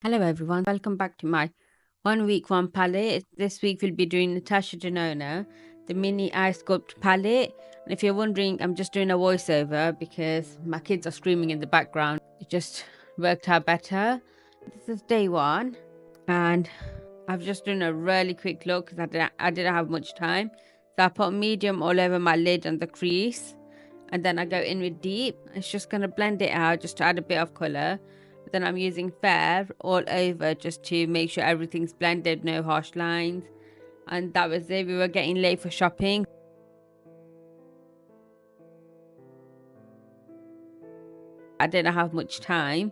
Hello everyone, welcome back to my 1 week 1 palette. This week we'll be doing Natasha Denona, the mini eye sculpt palette. And if you're wondering, I'm just doing a voiceover because my kids are screaming in the background. It just worked out better. This is day 1 and I've just done a really quick look because I didn't have much time. So I put medium all over my lid and the crease, and then I go in with deep. It's just going to blend it out just to add a bit of colour. Then I'm using fair all over just to make sure everything's blended, no harsh lines. And that was it. We were getting late for shopping. I didn't have much time.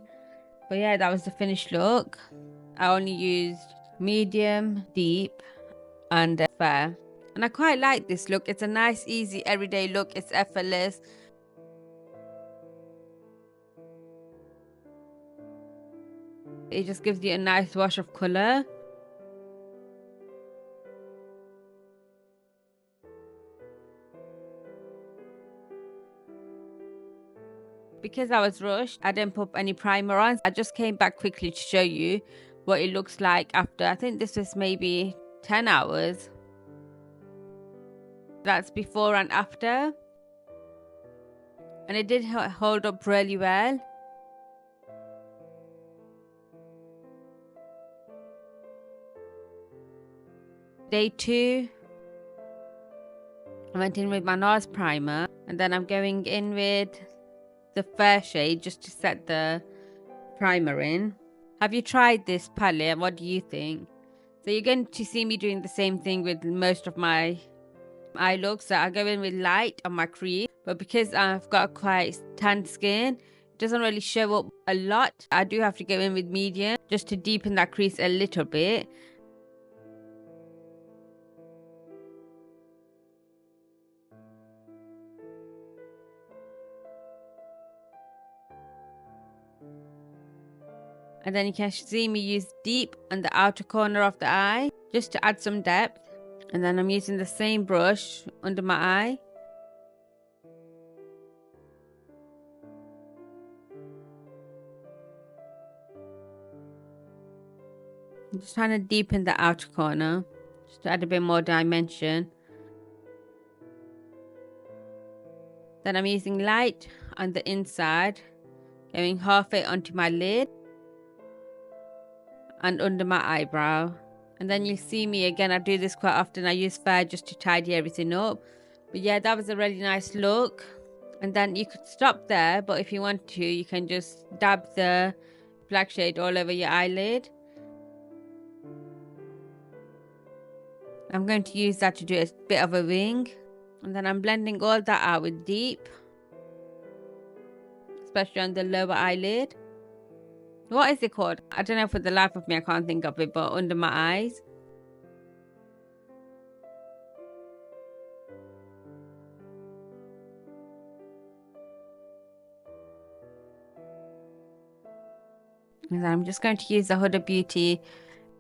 But yeah, that was the finished look. I only used medium, deep and fair. And I quite like this look. It's a nice, easy, everyday look. It's effortless. It just gives you a nice wash of colour. Because I was rushed, I didn't put any primer on. I just came back quickly to show you what it looks like after. I think this was maybe 10 hours. That's before and after. And it did hold up really well. Day 2, I went in with my NARS primer. And then I'm going in with the fair shade just to set the primer in. Have you tried this palette? What do you think? So you're going to see me doing the same thing with most of my eye looks. So I go in with light on my crease, but because I've got quite tan skin, it doesn't really show up a lot. I do have to go in with medium just to deepen that crease a little bit. And then you can see me use deep on the outer corner of the eye just to add some depth. And then I'm using the same brush under my eye. I'm just trying to deepen the outer corner just to add a bit more dimension. Then I'm using light on the inside, going halfway onto my lid and under my eyebrow. And then you'll see me again, I do this quite often. I use fair just to tidy everything up. But yeah, that was a really nice look. And then you could stop there, but if you want to, you can just dab the black shade all over your eyelid. I'm going to use that to do a bit of a wing. And then I'm blending all that out with deep, especially on the lower eyelid. What is it called? I don't know, for the life of me I can't think of it, but under my eyes. And then I'm just going to use the Huda Beauty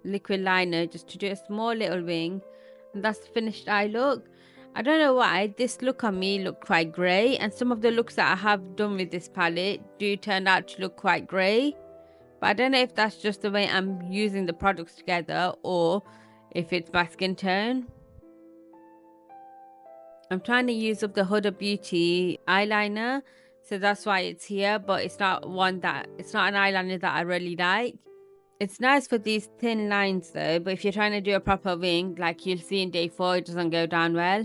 liquid liner just to do a small little wing. And that's the finished eye look. I don't know why this look on me looked quite grey, and some of the looks that I have done with this palette do turn out to look quite grey. But I don't know if that's just the way I'm using the products together or if it's my skin tone. I'm trying to use up the Huda Beauty eyeliner, so that's why it's here, but it's not an eyeliner that I really like. It's nice for these thin lines though, but if you're trying to do a proper wing, like you'll see in day 4, it doesn't go down well.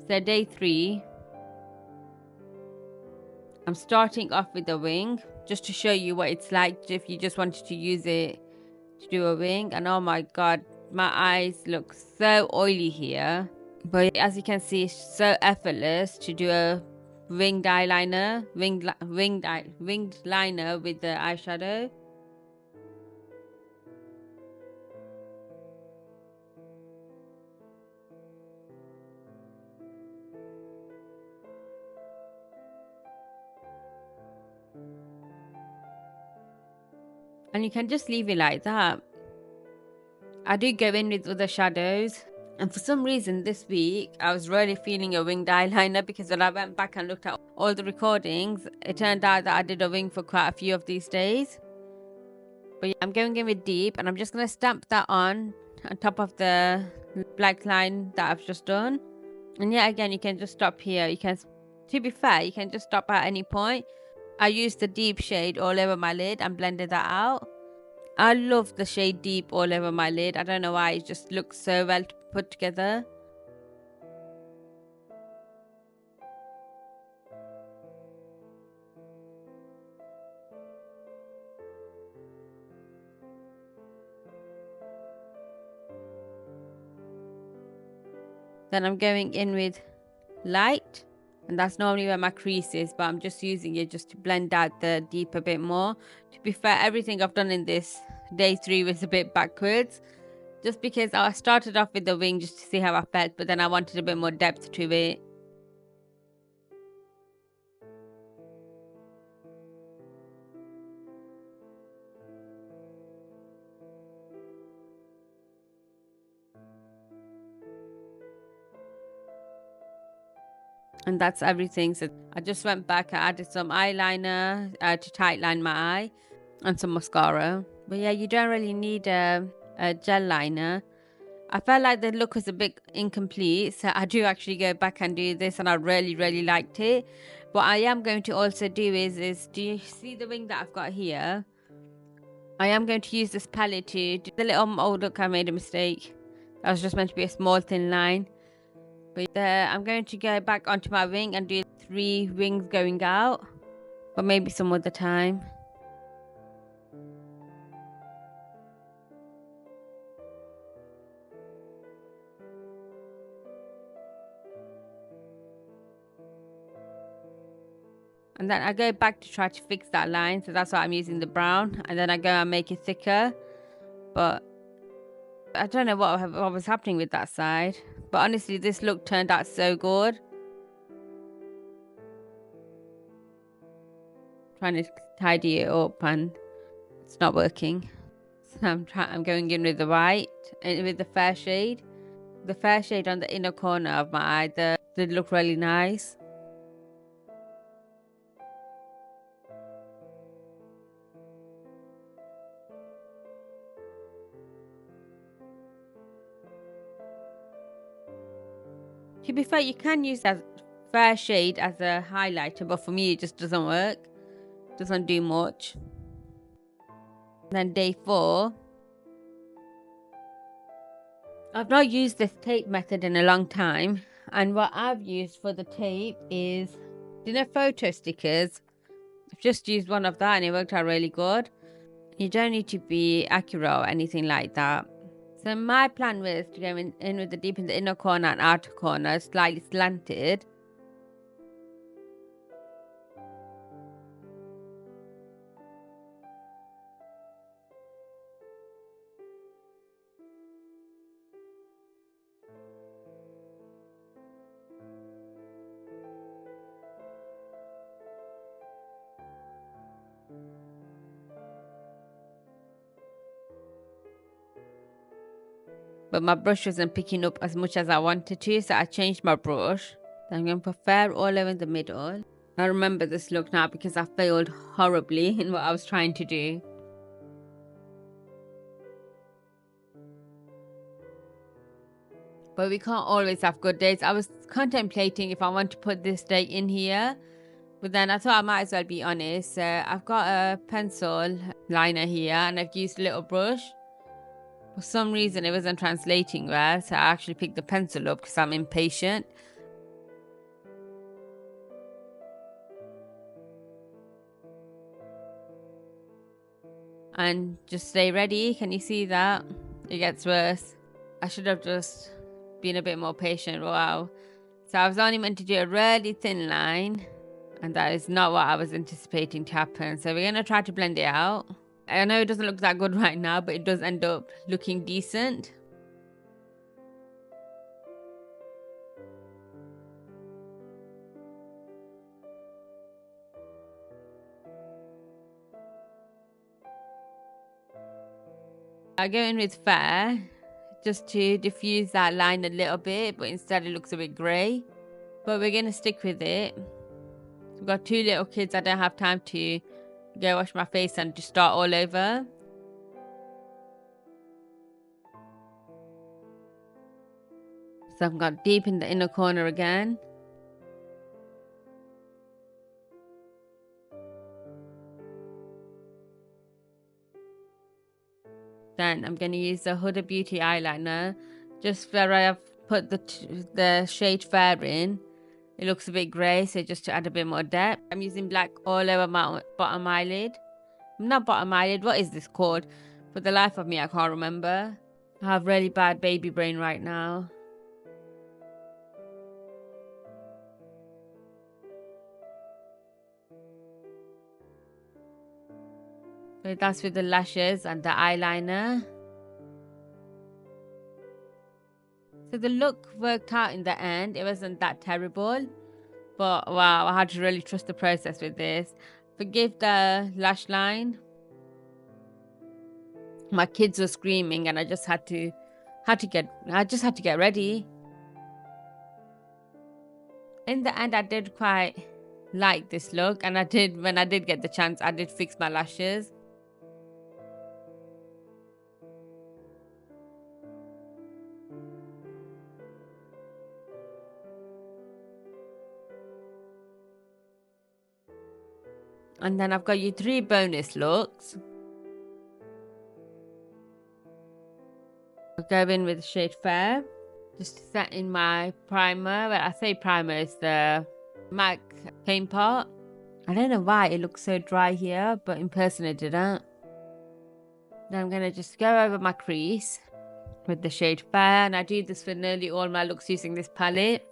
So day 3, I'm starting off with a wing just to show you what it's like if you just wanted to use it to do a wing. And oh my god, my eyes look so oily here, but as you can see, it's so effortless to do a winged eyeliner, winged liner with the eyeshadow. And you can just leave it like that. I do go in with other shadows. And for some reason this week, I was really feeling a winged eyeliner because when I went back and looked at all the recordings, it turned out that I did a wing for quite a few of these days. But yeah, I'm going in with deep and I'm just going to stamp that on top of the black line that I've just done. And yeah, again, you can just stop here. You can, to be fair, you can just stop at any point. I used the deep shade all over my lid and blended that out. I love the shade deep all over my lid. I don't know why, it just looks so well put together. Then I'm going in with light, and that's normally where my crease is, but I'm just using it just to blend out the deep a bit more. To be fair, everything I've done in this day 3 was a bit backwards, just because I started off with the wing just to see how I felt, but then I wanted a bit more depth to it. And that's everything. So I just went back, I added some eyeliner to tightline my eye and some mascara. But yeah, you don't really need a gel liner. I felt like the look was a bit incomplete, so I do actually go back and do this, and I really liked it. What I am going to also do is do you see the wing that I've got here? I am going to use this palette to do the little, oh look, I made a mistake. That was just meant to be a small thin line. But I'm going to go back onto my wing and do 3 wings going out, but maybe some other time. And then I go back to try to fix that line, so that's why I'm using the brown, and then I go and make it thicker. But I don't know what was happening with that side, but honestly this look turned out so good. Trying to tidy it up and it's not working. So I'm going in with the white and with the fair shade. The fair shade on the inner corner of my eye, they look really nice. To be fair, you can use that fair shade as a highlighter, but for me it just doesn't work. Doesn't do much. Then day 4. I've not used this tape method in a long time, and what I've used for the tape is, you know, photo stickers. I've just used one of that and it worked out really good. You don't need to be accurate or anything like that. So my plan was to go in with the deep in the inner corner and outer corner, slightly slanted. But my brush wasn't picking up as much as I wanted to, so I changed my brush. Then I'm going to put fair all over in the middle. I remember this look now because I failed horribly in what I was trying to do. But we can't always have good days. I was contemplating if I want to put this day in here, but then I thought I might as well be honest. So I've got a pencil liner here and I've used a little brush. For some reason it wasn't translating well, so I actually picked the pencil up because I'm impatient. And just stay ready. Can you see that? It gets worse. I should have just been a bit more patient. Wow. So I was only meant to do a really thin line, and that is not what I was anticipating to happen. So we're going to try to blend it out. I know it doesn't look that good right now, but it does end up looking decent. I go in with fair just to diffuse that line a little bit, but instead it looks a bit grey. But we're going to stick with it. We've got 2 little kids. I don't have time to go wash my face and just start all over. So I've got deep in the inner corner again. Then I'm going to use the Huda Beauty eyeliner, just where I have put the shade Fair in. It looks a bit grey, so just to add a bit more depth. I'm using black all over my bottom eyelid. Not bottom eyelid, what is this called? For the life of me, I can't remember. I have really bad baby brain right now. So that's with the lashes and the eyeliner. So the look worked out in the end. It wasn't that terrible. But wow, I had to really trust the process with this. Forgive the lash line. My kids were screaming and I just had to get ready. In the end, I did quite like this look, and when I did get the chance, I did fix my lashes. And then I've got you 3 bonus looks. I'll go in with the shade Fair. Just to set in my primer. Well, I say primer, it's the MAC paint pot. I don't know why it looks so dry here, but in person it didn't. Then I'm going to just go over my crease with the shade Fair. And I do this for nearly all my looks using this palette.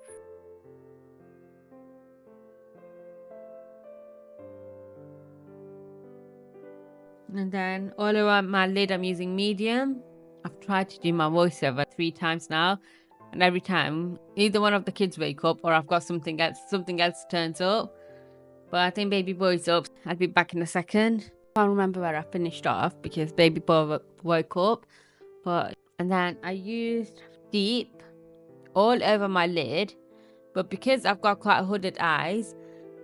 And then all around my lid I'm using medium. I've tried to do my voiceover 3 times now. And every time, either one of the kids wake up or I've got something else turns up. But I think baby boy's up. I'll be back in a second. I can't remember where I finished off because baby boy woke up. And then I used deep all over my lid. But because I've got quite hooded eyes,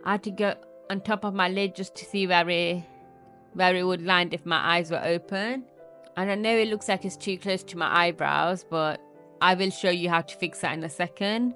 I had to go on top of my lid just to see where it would land if my eyes were open. And I know it looks like it's too close to my eyebrows, but I will show you how to fix that in a second.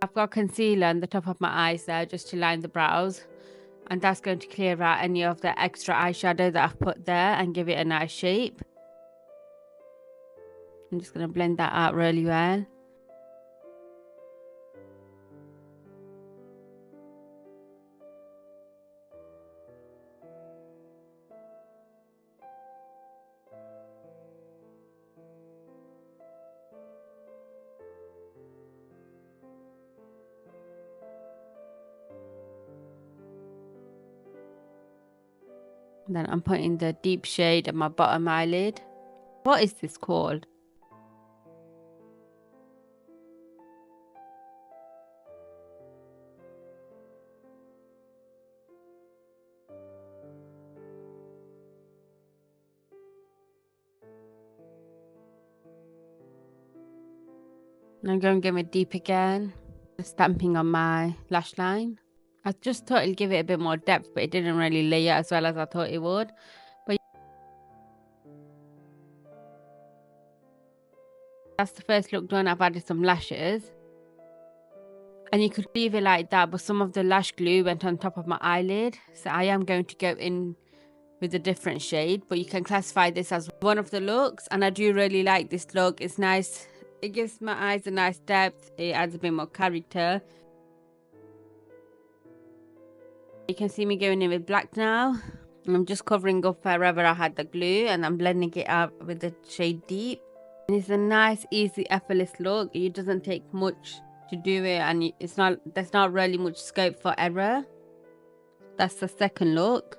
I've got concealer on the top of my eyes there just to line the brows. And that's going to clear out any of the extra eyeshadow that I've put there and give it a nice shape. I'm just going to blend that out really well. Then I'm putting the deep shade on my bottom eyelid. What is this called? And I'm going to give it deep again. Just stamping on my lash line. I just thought it'd give it a bit more depth, but it didn't really layer as well as I thought it would. But that's the first look done. I've added some lashes. And you could leave it like that, but some of the lash glue went on top of my eyelid. So I am going to go in with a different shade, but you can classify this as one of the looks, and I do really like this look. It's nice. It gives my eyes a nice depth. It adds a bit more character. You can see me going in with black now. I'm just covering up wherever I had the glue, and I'm blending it out with the shade Deep. And it's a nice, easy, effortless look. It doesn't take much to do it, and there's not really much scope for error. That's the second look.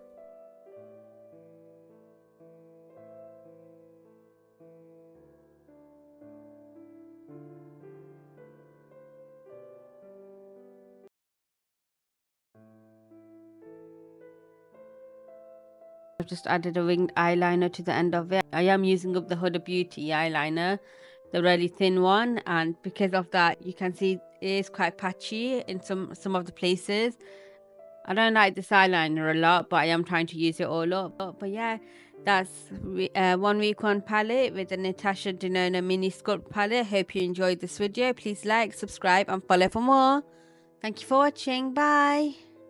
I've just added a winged eyeliner to the end of it. I am using up the Huda Beauty eyeliner, the really thin one, and because of that you can see it is quite patchy in some of the places. I don't like this eyeliner a lot, but I am trying to use it all up. But yeah, that's 1 week 1 palette with the Natasha Denona mini sculpt palette. Hope you enjoyed this video. Please like, subscribe and follow for more. Thank you for watching. Bye.